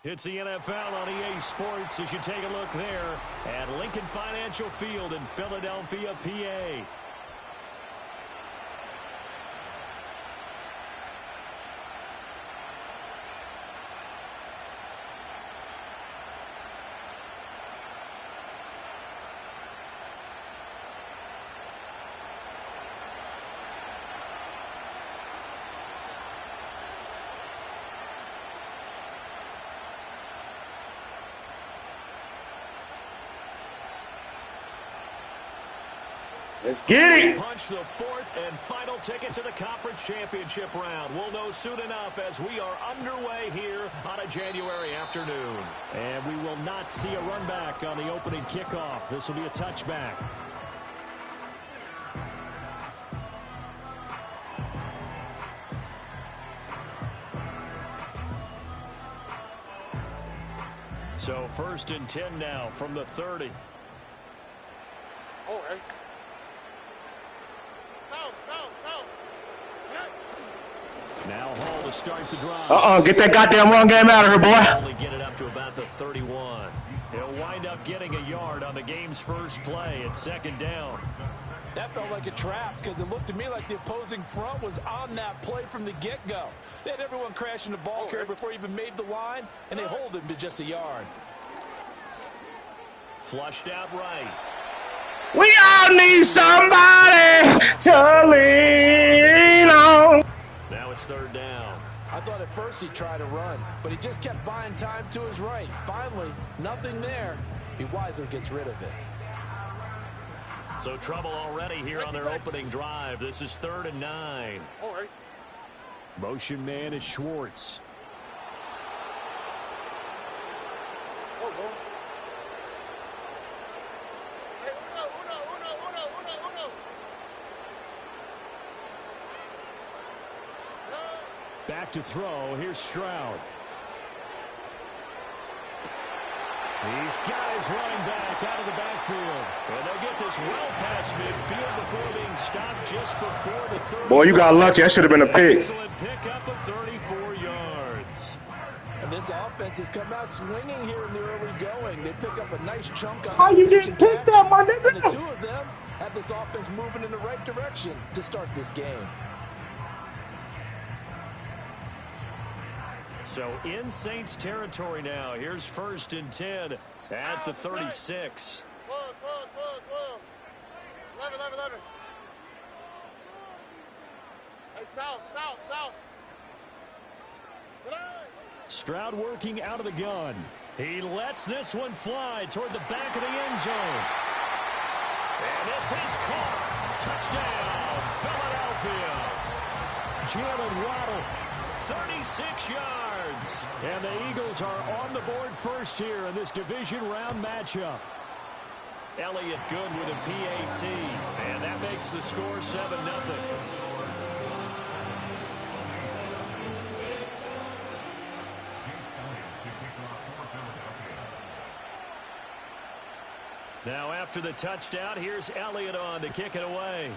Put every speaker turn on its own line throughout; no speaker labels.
It's the NFL on EA Sports as you take a look there at Lincoln Financial Field in Philadelphia, PA.
Let's get it.
Punch the fourth and final ticket to the conference championship round. We'll know soon enough as we are underway here on a January afternoon. And we will not see a run back on the opening kickoff. This will be a touchback. So 1st and 10 now from the 30.
All right.
Now Hall to start the drive.
Get that goddamn run game out of here, boy.
Only get it up to about the 31. He'll wind up getting a yard on the game's first play at 2nd down.
That felt like a trap because it looked to me like the opposing front was on that play from the get-go. They had everyone crashing the ball carrier before he even made the line, and they hold him to just a yard.
Flushed out right.
We all need somebody to lean on.
Now it's 3rd down.
I thought at first he'd try to run, but he just kept buying time to his right. Finally, nothing there. He wisely gets rid of it.
So trouble already here on their opening drive. This is 3rd and 9.
All right.
Motion man is Schwartz. Back to throw. Here's Stroud. These guys running back out of the backfield. And they'll get this well past midfield before being stopped just before the 30.
Boy, you got lucky. That should have been a pick.
Excellent pickup of 34 yards.
And this offense has come out swinging here in the early going. They pick up a nice chunk on
How you didn't pick that, my
and the
nigga?
two of them have this offense moving in the right direction to start this game.
So in Saints territory now. Here's 1st and 10 at the 36.
11. Hey, south.
Stroud working out of the gun. He lets this one fly toward the back of the end zone. And this is caught. Touchdown, Philadelphia. Jalen Waddle, 36 yards. And the Eagles are on the board first here in this division round matchup. Elliott good with a PAT. And that makes the score 7-0. Now after the touchdown, here's Elliott on to kick it away.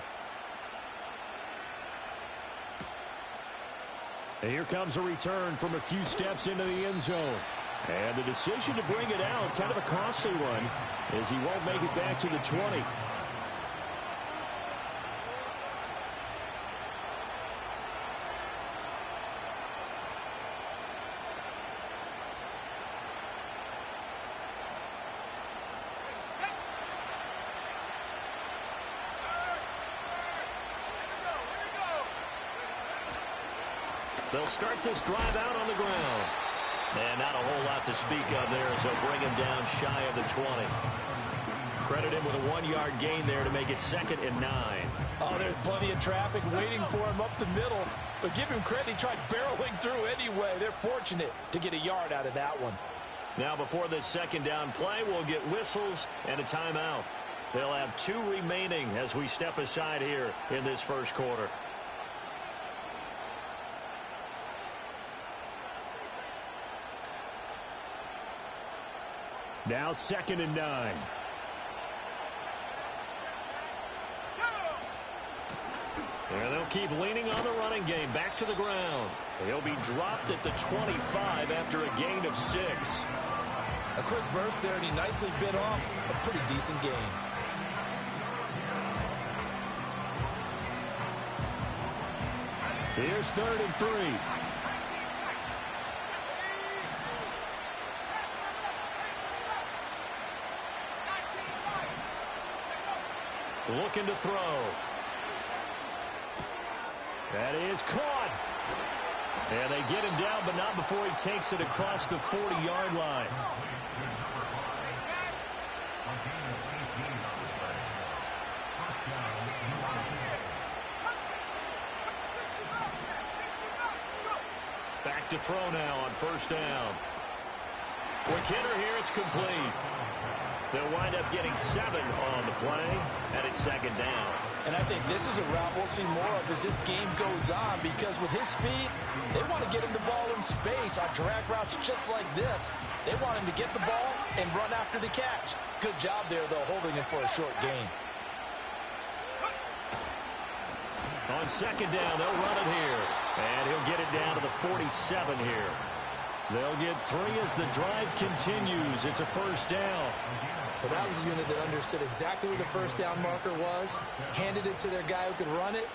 And here comes a return from a few steps into the end zone. And the decision to bring it out, kind of a costly one, as he won't make it back to the 20. They'll start this drive out on the ground. And not a whole lot to speak of there as they'll bring him down shy of the 20. Credit him with a 1-yard gain there to make it 2nd and 9.
Oh, there's plenty of traffic waiting for him up the middle. But give him credit, he tried barreling through anyway. They're fortunate to get a yard out of that one.
Now before this 2nd down play, we'll get whistles and a timeout. They'll have 2 remaining as we step aside here in this first quarter. Now 2nd and 9. And they'll keep leaning on the running game. Back to the ground. He'll be dropped at the 25 after a gain of 6.
A quick burst there, and he nicely bit off a pretty decent gain.
Here's 3rd and 3. Looking to throw. That is caught. And they get him down, but not before he takes it across the 40-yard line. Back to throw now on 1st down. Quick hitter here, it's complete. They'll wind up getting 7 on the play, and it's 2nd down.
And I think this is a route we'll see more of as this game goes on, because with his speed, they want to get him the ball in space on drag routes just like this. They want him to get the ball and run after the catch. Good job there, though, holding him for a short gain.
On 2nd down, they'll run it here. And he'll get it down to the 47 here. They'll get 3 as the drive continues. It's a 1st down.
Well, that was a unit that understood exactly where the 1st down marker was, handed it to their guy who could run it,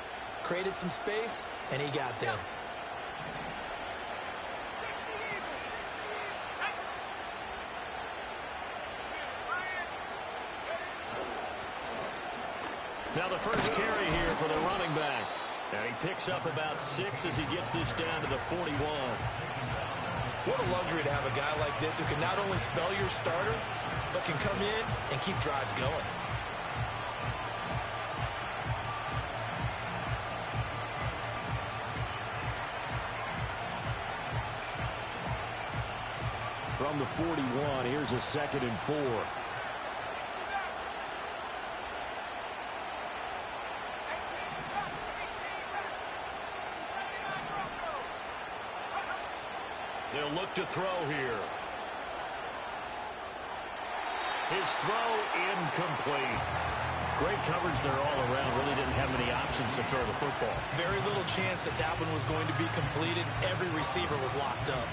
created some space, and he got there.
Now the first carry here for the running back. And he picks up about 6 as he gets this down to the 41.
What a luxury to have a guy like this who can not only spell your starter, but can come in and keep drives going.
From the 41, here's a 2nd and 4. They'll look to throw here. His throw incomplete. Great coverage there all around. Really didn't have many options to throw the football.
Very little chance that that one was going to be completed. Every receiver was locked up.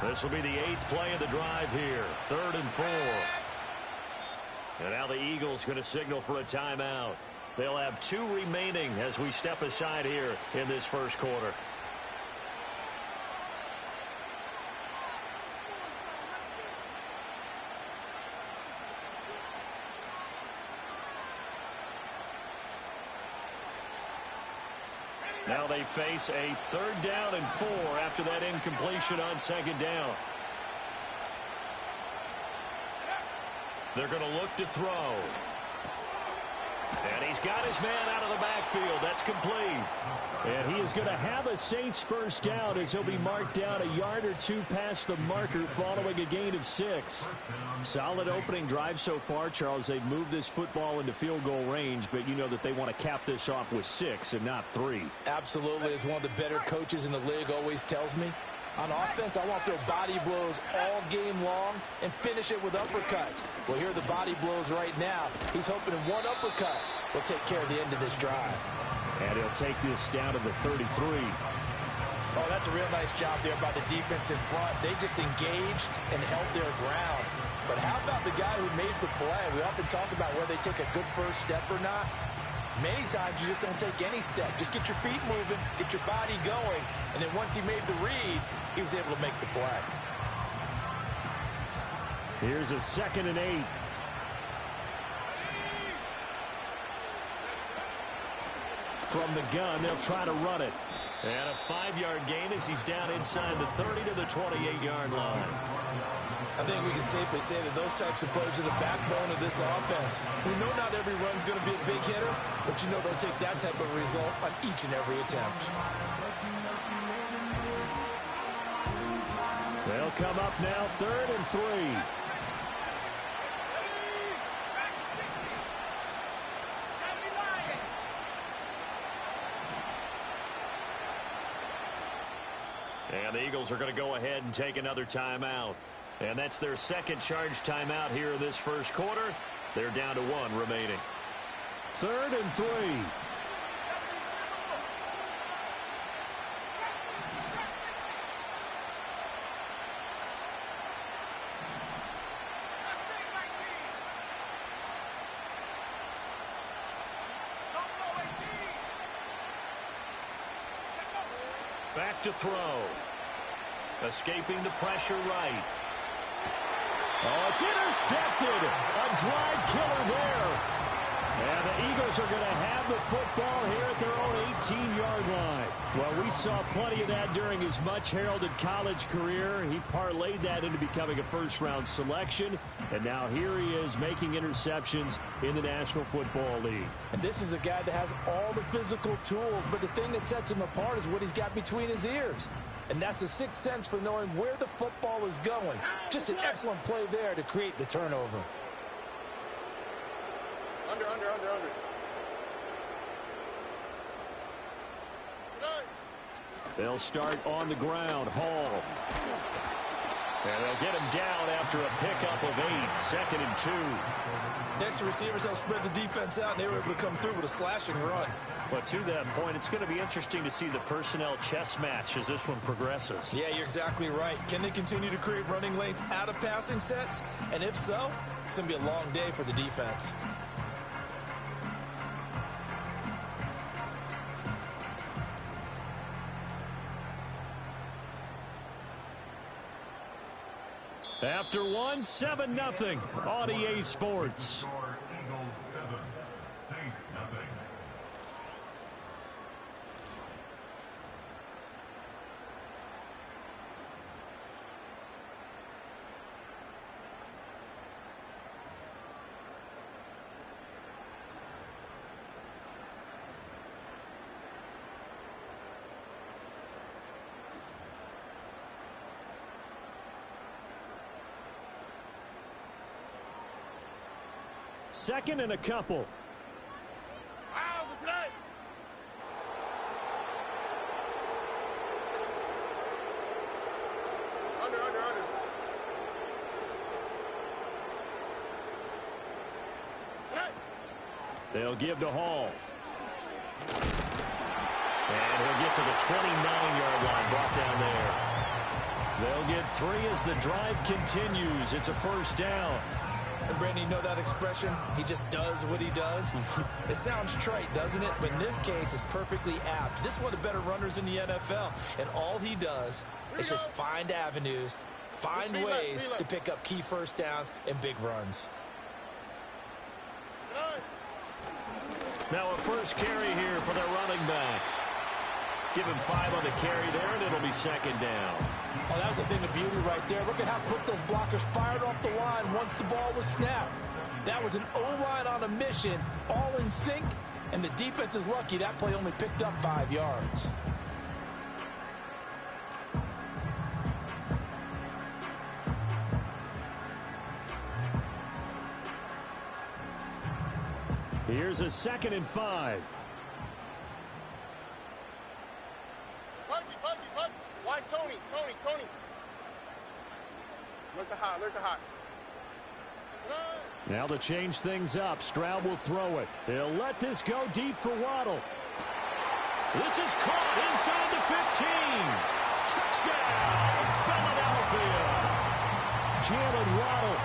This will be the 8th play of the drive here. 3rd and 4. And now the Eagles going to signal for a timeout. They'll have 2 remaining as we step aside here in this first quarter. Now they face a 3rd down and 4 after that incompletion on 2nd down. They're going to look to throw. And he's got his man out of the backfield. That's complete. And he is going to have a Saints 1st down as he'll be marked down a yard or 2 past the marker following a gain of 6. Solid opening drive so far, Charles. They've moved this football into field goal range, but you know that they want to cap this off with 6 and not 3.
Absolutely. As one of the better coaches in the league always tells me, on offense, I want their body blows all game long and finish it with uppercuts. Well, here are the body blows right now. He's hoping in one uppercut will take care of the end of this drive.
And he'll take this down to the 33.
Oh, that's a real nice job there by the defense in front. They just engaged and held their ground. But how about the guy who made the play? We often talk about whether they take a good first step or not. Many times you just don't take any step. Just get your feet moving, get your body going, and then once he made the read, he was able to make the play.
Here's a 2nd and 8. From the gun, they'll try to run it. And a 5-yard gain as he's down inside the 30 to the 28-yard line.
I think we can safely say that those types of plays are the backbone of this offense. We know not every run's going to be a big hitter, but you know they'll take that type of result on each and every attempt.
They'll come up now, 3rd and 3. And the Eagles are going to go ahead and take another timeout. And that's their second charge timeout here in this first quarter. They're down to 1 remaining. 3rd and 3. Back to throw. Escaping the pressure right. Oh, it's intercepted. A drive killer there. And the Eagles are going to have the football here at their own 18-yard line. Well, we saw plenty of that during his much-heralded college career. He parlayed that into becoming a first-round selection. And now here he is making interceptions in the National Football League.
And this is a guy that has all the physical tools, but the thing that sets him apart is what he's got between his ears. And that's the sixth sense for knowing where the football is going. Just an excellent play there to create the turnover.
Under.
They'll start on the ground. Hall. And they'll get him down after a pickup of 8. 2nd and 2.
Next, the receivers have spread the defense out, and they were able to come through with a slashing run.
But to that point, it's going to be interesting to see the personnel chess match as this one progresses.
Yeah, you're exactly right. Can they continue to create running lanes out of passing sets? And if so, it's going to be a long day for the defense.
After 1, 7-0 on EA Sports.
Eagles 7, Saints nothing.
Second and a couple.
Under.
They'll give to Hall. And he'll get to the 29-yard line, brought down there. They'll get 3 as the drive continues. It's a first down.
And Brandon, you know that expression? He just does what he does. It sounds trite, doesn't it? But in this case, it's perfectly apt. This is one of the better runners in the NFL. And all he does is just find avenues, find ways to pick up key first downs and big runs.
Now a first carry here for their running back. Give him 5 on the carry there, and it'll be second down.
Oh, that was a thing of beauty right there. Look at how quick those blockers fired off the line once the ball was snapped. That was an O-line on a mission, all in sync, and the defense is lucky that play only picked up 5 yards.
Here's a 2nd and 5.
Buggy. Why Tony? Look the hot.
Now to change things up, Stroud will throw it. He'll let this go deep for Waddle. This is caught inside the 15. Touchdown! Jalen Waddle.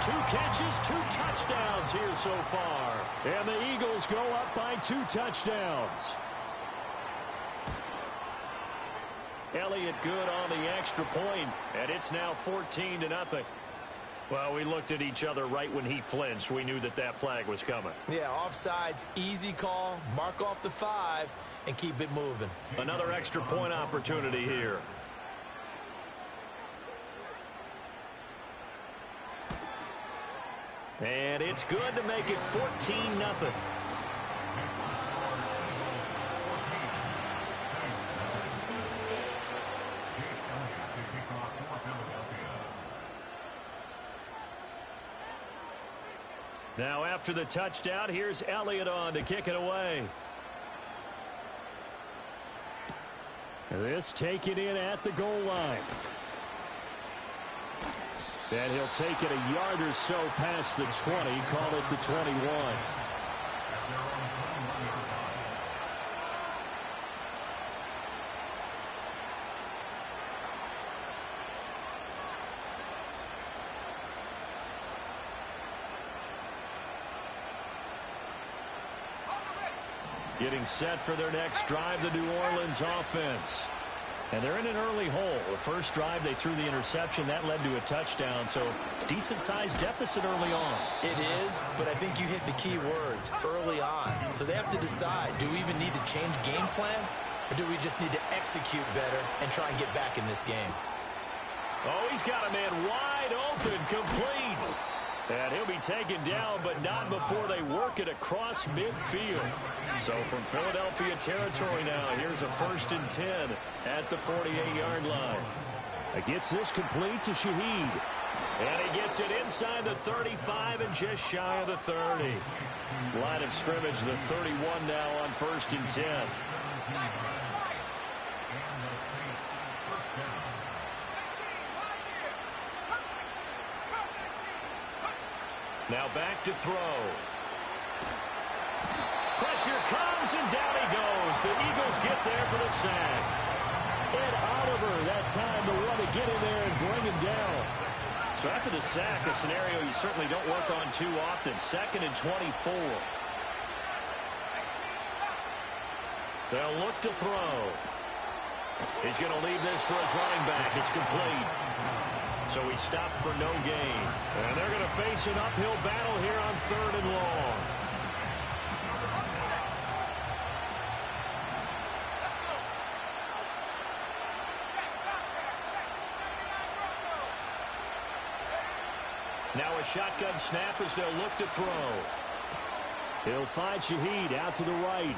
2 catches, 2 touchdowns here so far. And the Eagles go up by 2 touchdowns. Elliott good on the extra point, and it's now 14-0. Well, we looked at each other right when he flinched. We knew that flag was coming.
Yeah, offsides, easy call, mark off the 5, and keep it moving.
Another extra point opportunity here. And it's good to make it 14-0. Now after the touchdown, here's Elliott on to kick it away. This taken in at the goal line. And he'll take it a yard or so past the 20, call it the 21. Getting set for their next drive, the New Orleans offense. And they're in an early hole. The first drive, they threw the interception. That led to a touchdown, so decent-sized deficit early on.
It is, but I think you hit the key words, early on. So they have to decide, do we even need to change game plan, or do we just need to execute better and try and get back in this game?
Oh, he's got a man wide open, complete. And he'll be taken down, but not before they work it across midfield. So from Philadelphia territory now, here's a 1st and 10 at the 48-yard line. He gets this complete to Shaheed. And he gets it inside the 35 and just shy of the 30. Line of scrimmage, the 31 now on 1st and 10. Now back to throw. Pressure comes, and down he goes. The Eagles get there for the sack. Ed Oliver, that time the one to get in there and bring him down. So after the sack, a scenario you certainly don't work on too often. 2nd and 24. They'll look to throw. He's going to leave this for his running back. It's complete. So he stopped for no gain. And they're going to face an uphill battle here on 3rd and long. Now a shotgun snap as they'll look to throw. He'll find Shaheed out to the right.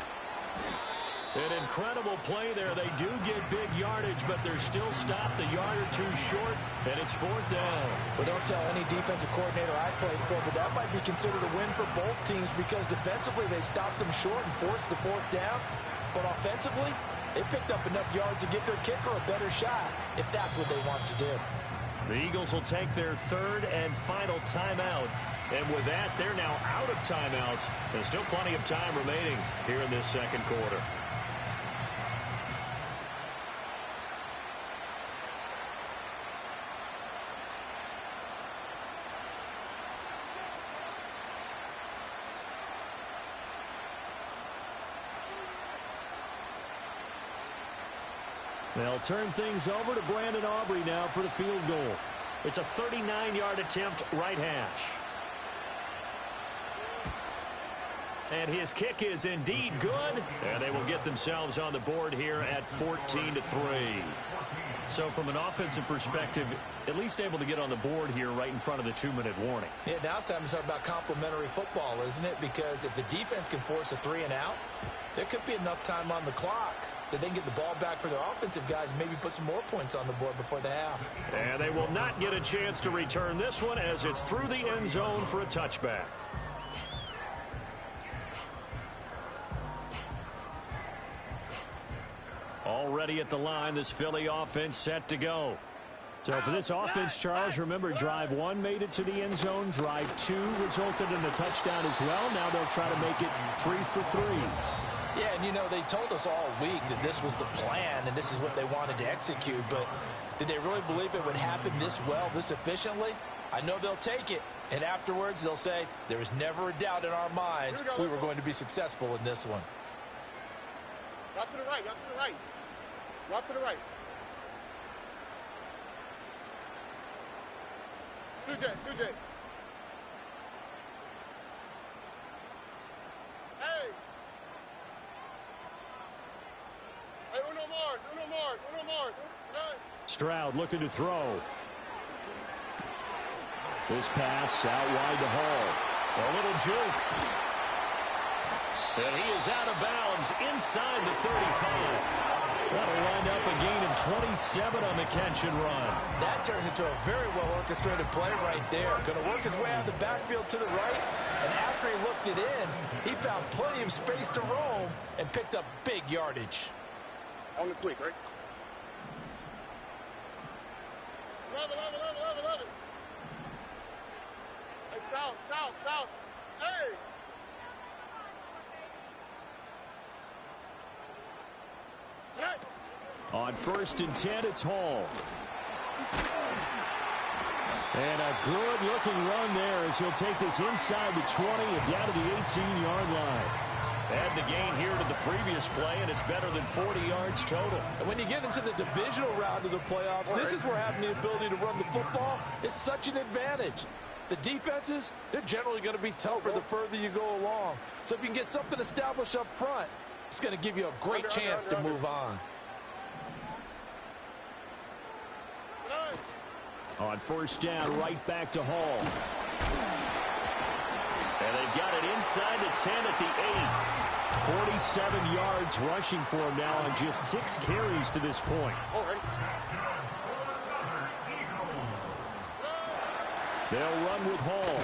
An incredible play there. They do get big yardage, but they're still stopped a yard or two short, and it's 4th down.
Well, don't tell any defensive coordinator I played for, but that might be considered a win for both teams because defensively they stopped them short and forced the 4th down. But offensively, they picked up enough yards to give their kicker a better shot, if that's what they want to do.
The Eagles will take their 3rd and final timeout. And with that, they're now out of timeouts. There's still plenty of time remaining here in this 2nd quarter. They'll turn things over to Brandon Aubrey now for the field goal. It's a 39-yard attempt, right hash. And his kick is indeed good. And they will get themselves on the board here at 14-3. So from an offensive perspective, at least able to get on the board here right in front of the 2-minute warning.
Yeah, now it's time to talk about complementary football, isn't it? Because if the defense can force a 3 and out, there could be enough time on the clock that they can get the ball back for their offensive guys, maybe put some more points on the board before the half.
And they will not get a chance to return this one as it's through the end zone for a touchback. Already at the line, this Philly offense set to go. So for this offense, Charles, remember, drive 1 made it to the end zone. Drive 2 resulted in the touchdown as well. Now they'll try to make it 3 for 3.
Yeah, and you know, they told us all week that this was the plan and this is what they wanted to execute, but did they really believe it would happen this well, this efficiently? I know they'll take it, and afterwards they'll say, there was never a doubt in our minds we were going to be successful in this one.
Route to the right, route to the right. Route to the right. 2J, 2J. Hey! Hey, Uno Mars, Uno Mars, Uno Mars.
Stroud looking to throw. This pass out wide to Hall. A little juke. And he is out of bounds inside the 35. That'll wind up a gain of 27 on the catch and run.
That turned into a very well-orchestrated play right there. Going to work his way out of the backfield to the right, and after he looked it in, he found plenty of space to roam and picked up big yardage.
On the quick, right? Love it. Hey, south. Hey!
On 1st and 10, it's Hall. And a good-looking run there as he'll take this inside the 20 and down to the 18-yard line. Add the gain here to the previous play, and it's better than 40 yards total.
And when you get into the divisional round of the playoffs, this is where having the ability to run the football is such an advantage. The defenses, they're generally going to be tougher the further you go along. So if you can get something established up front, it's going to give you a great chance to move on.
On 1st down, right back to Hall. And they've got it inside the 10 at the 8. 47 yards rushing for him now on just 6 carries to this point. They'll run with Hall.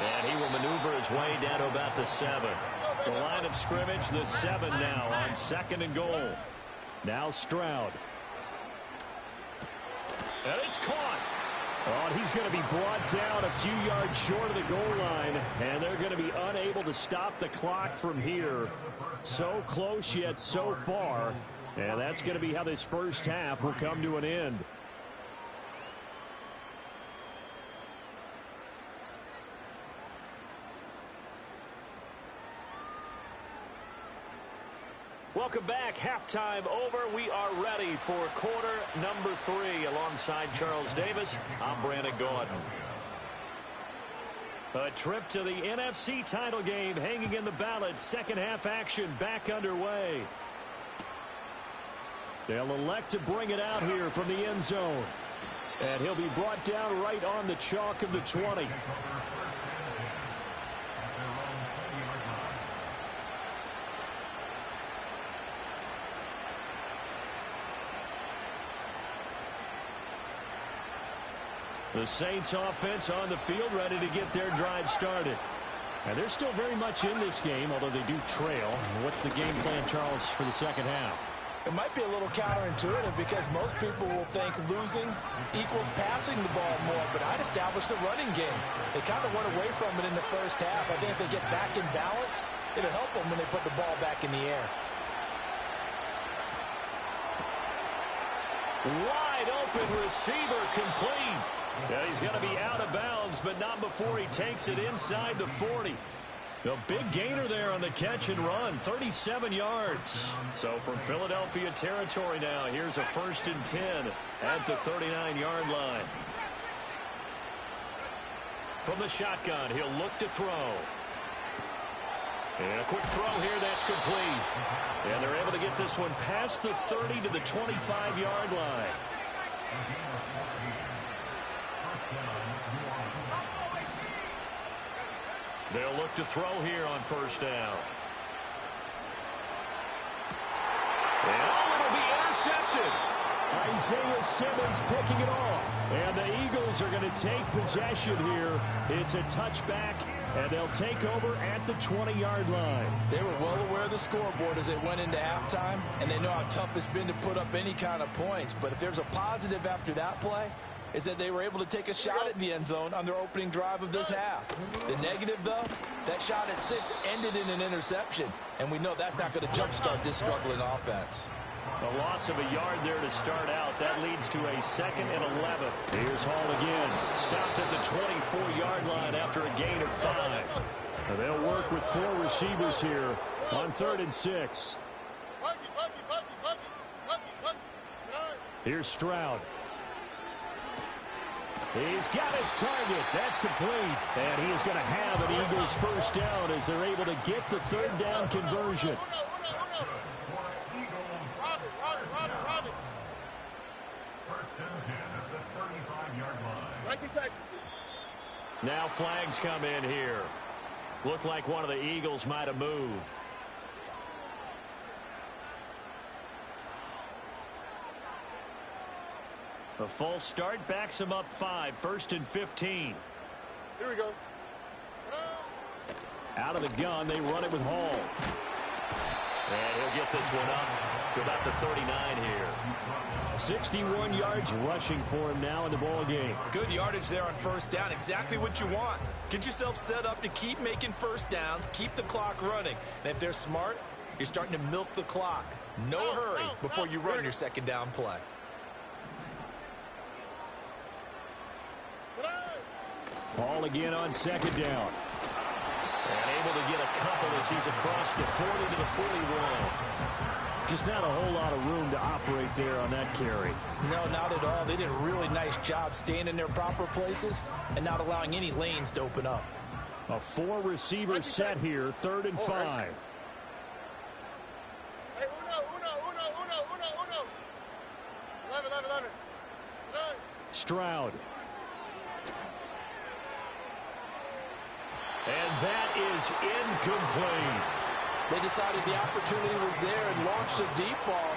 And he will maneuver his way down to about the 7. The line of scrimmage, the 7 now on 2nd and goal. Now Stroud. And it's caught. Oh, and he's going to be brought down a few yards short of the goal line, and they're going to be unable to stop the clock from here. So close yet so far, and that's going to be how this first half will come to an end. Welcome back. Halftime over. We are ready for quarter number 3. Alongside Charles Davis, I'm Brandon Gordon. A trip to the NFC title game hanging in the balance. Second half action back underway. They'll elect to bring it out here from the end zone. And he'll be brought down right on the chalk of the 20. The Saints offense on the field, ready to get their drive started. And they're still very much in this game, although they do trail. What's the game plan, Charles, for the second half?
It might be a little counterintuitive because most people will think losing equals passing the ball more, but I'd establish the running game. They kind of went away from it in the first half. I think if they get back in balance, it'll help them when they put the ball back in the air.
Wide open receiver complete. Yeah, he's going to be out of bounds, but not before he takes it inside the 40. The big gainer there on the catch and run, 37 yards. So from Philadelphia territory now, here's a 1st and 10 at the 39-yard line. From the shotgun, he'll look to throw. And a quick throw here, that's complete. And they're able to get this one past the 30 to the 25-yard line. They'll look to throw here on 1st down. And it'll be intercepted. Isaiah Simmons picking it off. And the Eagles are going to take possession here. It's a touchback, and they'll take over at the 20-yard line.
They were well aware of the scoreboard as they went into halftime, and they know how tough it's been to put up any kind of points. But if there's a positive after that play, is that they were able to take a shot at the end zone on their opening drive of this half. The negative, though, that shot at 6 ended in an interception, and we know that's not going to jumpstart this struggling offense.
A loss of a yard there to start out. That leads to a 2nd and 11. Here's Hall again. Stopped at the 24-yard line after a gain of 5. They'll work with 4 receivers here on 3rd and 6. Here's Stroud. He's got his target. That's complete. And he is going to have an Eagles 1st down as they're able to get the 3rd down conversion. Now flags come in here. Looked like one of the Eagles might have moved. A false start backs him up 5, 1st and 15.
Here we go.
Out of the gun, they run it with Hall. And he'll get this one up to about the 39 here. 61 yards rushing for him now in the ball game.
Good yardage there on first down. Exactly what you want. Get yourself set up to keep making first downs, keep the clock running. And if they're smart, you're starting to milk the clock. No hurry before you run your second down play.
Hall again on second down. And able to get a couple as he's across the 40 to the 41. Just not a whole lot of room to operate there on that carry.
No, not at all. They did a really nice job staying in their proper places and not allowing any lanes to open up.
A 4-receiver set here, 3rd and 5.
Hey, uno. 11.
Stroud. And that is incomplete.
They decided the opportunity was there and launched a deep ball,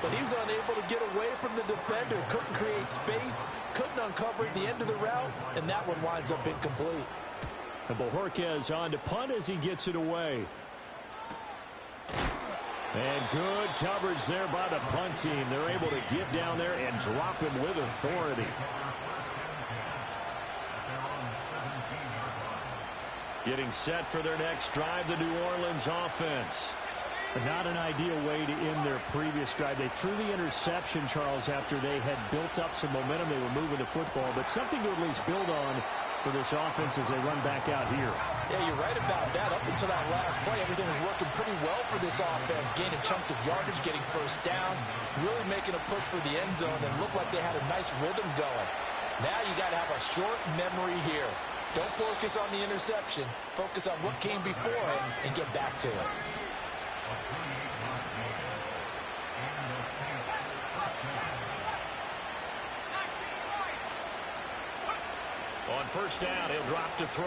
but he was unable to get away from the defender, couldn't create space, couldn't uncover at the end of the route, and that one winds up incomplete.
And Bojorquez on to punt as he gets it away. And good coverage there by the punt team. They're able to get down there and drop him with authority. Getting set for their next drive, the New Orleans offense. Not an ideal way to end their previous drive. They threw the interception, Charles, after they had built up some momentum. They were moving the football, but something to at least build on for this offense as they run back out here.
Yeah, you're right about that. Up until that last play, everything was working pretty well for this offense, gaining chunks of yardage, getting first downs, really making a push for the end zone, and looked like they had a nice rhythm going. Now you got to have a short memory here. Don't focus on the interception. Focus on what came before it and get back to it.
On first down, he'll drop to throw.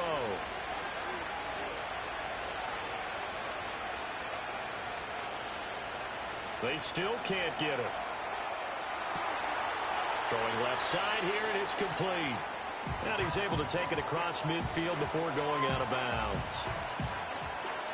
They still can't get it. Throwing left side here, and it's complete. And he's able to take it across midfield before going out of bounds.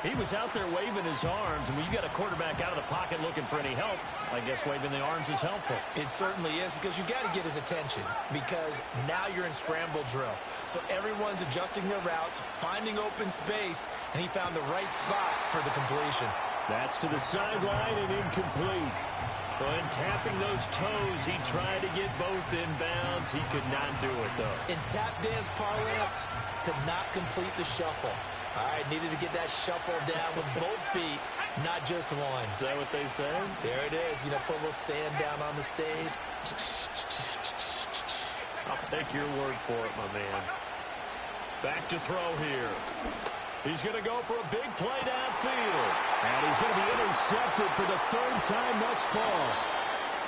He was out there waving his arms, and when you got a quarterback out of the pocket looking for any help, I guess waving the arms is helpful.
It certainly is, because you got to get his attention, because now you're in scramble drill. So everyone's adjusting their routes, finding open space, and he found the right spot for the completion.
That's to the sideline and incomplete. When tapping those toes, he tried to get both inbounds. He could not do it, though.
In tap dance parlance, could not complete the shuffle. All right, needed to get that shuffle down with both feet, not just one.
Is that what they say?
There it is. You know, put a little sand down on the stage.
I'll take your word for it, my man. Back to throw here. He's going to go for a big play downfield. And he's going to be intercepted for the 3rd time thus far.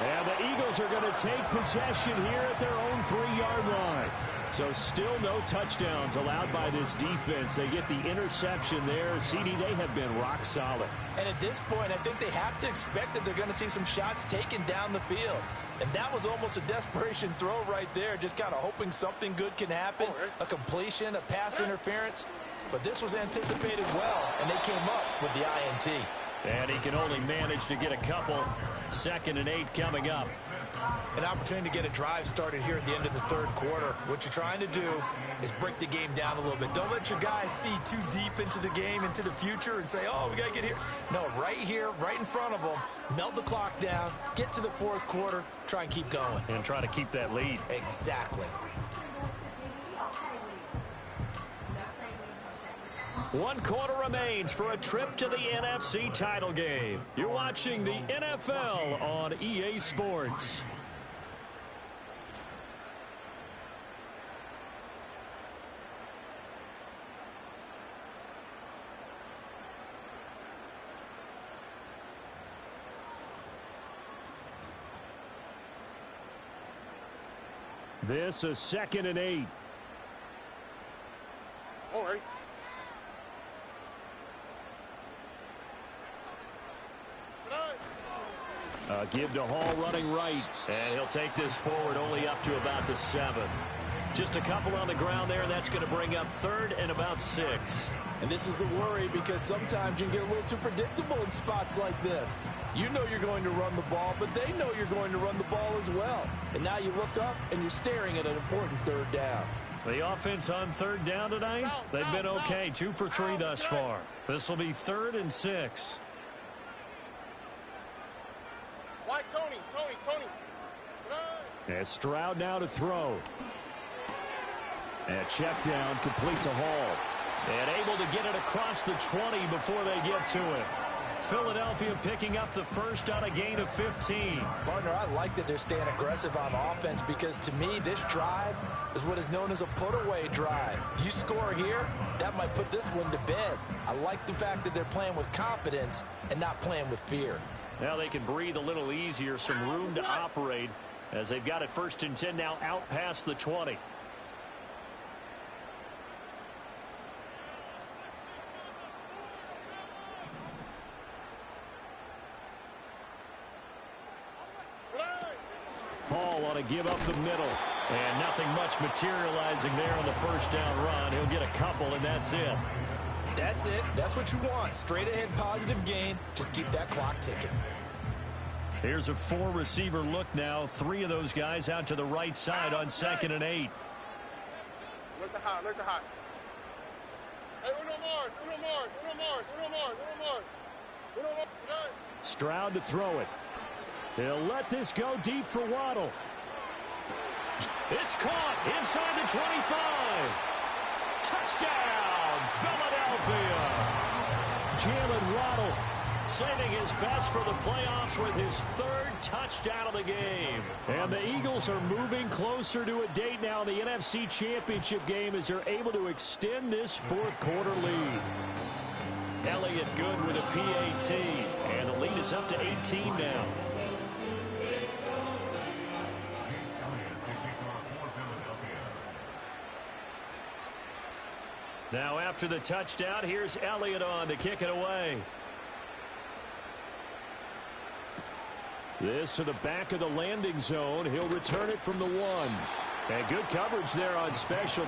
And the Eagles are going to take possession here at their own 3-yard line. So still no touchdowns allowed by this defense. They get the interception there. CD, they have been rock solid.
And at this point, I think they have to expect that they're going to see some shots taken down the field. And that was almost a desperation throw right there, just kind of hoping something good can happen, a completion, a pass interference. But this was anticipated well, and they came up with the INT.
And he can only manage to get a couple. 2nd and 8 coming up.
An opportunity to get a drive started here at the end of the 3rd quarter. What you're trying to do is break the game down a little bit. Don't let your guys see too deep into the game, into the future, and say, oh, we got to get here. No, right here, right in front of them, melt the clock down, get to the 4th quarter, try and keep going.
And try to keep that lead.
Exactly.
1 quarter remains for a trip to the NFC title game. You're watching the NFL on EA Sports. This is 2nd and 8.
All right.
Give to Hall running right. And he'll take this forward only up to about the 7. Just a couple on the ground there, and that's going to bring up 3rd and about 6.
And this is the worry, because sometimes you can get a little too predictable in spots like this. You know you're going to run the ball, but they know you're going to run the ball as well. And now you look up, and you're staring at an important 3rd down.
The offense on 3rd down tonight, they've been okay. 2 for 3 thus far. This will be 3rd and 6.
Why, Tony?
And Stroud now to throw. And check down, complete to Hall. And able to get it across the 20 before they get to it. Philadelphia picking up the first on a gain of 15.
Partner, I like that they're staying aggressive on offense, because to me, this drive is what is known as a put-away drive. You score here, that might put this one to bed. I like the fact that they're playing with confidence and not playing with fear.
Now they can breathe a little easier, some room to operate, as they've got it 1st and 10 now out past the 20. Hall on a give up the middle. And nothing much materializing there on the 1st down run. He'll get a couple, and that's it.
That's it. That's what you want. Straight ahead positive gain. Just keep that clock ticking.
Here's a 4-receiver look now. 3 of those guys out to the right side on 2nd and 8.
Look the hot. Hey, Uno Mars.
Stroud to throw it. He'll let this go deep for Waddle. It's caught inside the 25. Touchdown, Philadelphia. Jalen Waddle saving his best for the playoffs with his 3rd touchdown of the game. And the Eagles are moving closer to a date now in the NFC Championship game as they're able to extend this 4th quarter lead. Elliott good with a PAT, and the lead is up to 18 now. Now after the touchdown, here's Elliott on to kick it away. This to the back of the landing zone. He'll return it from the 1. And good coverage there on special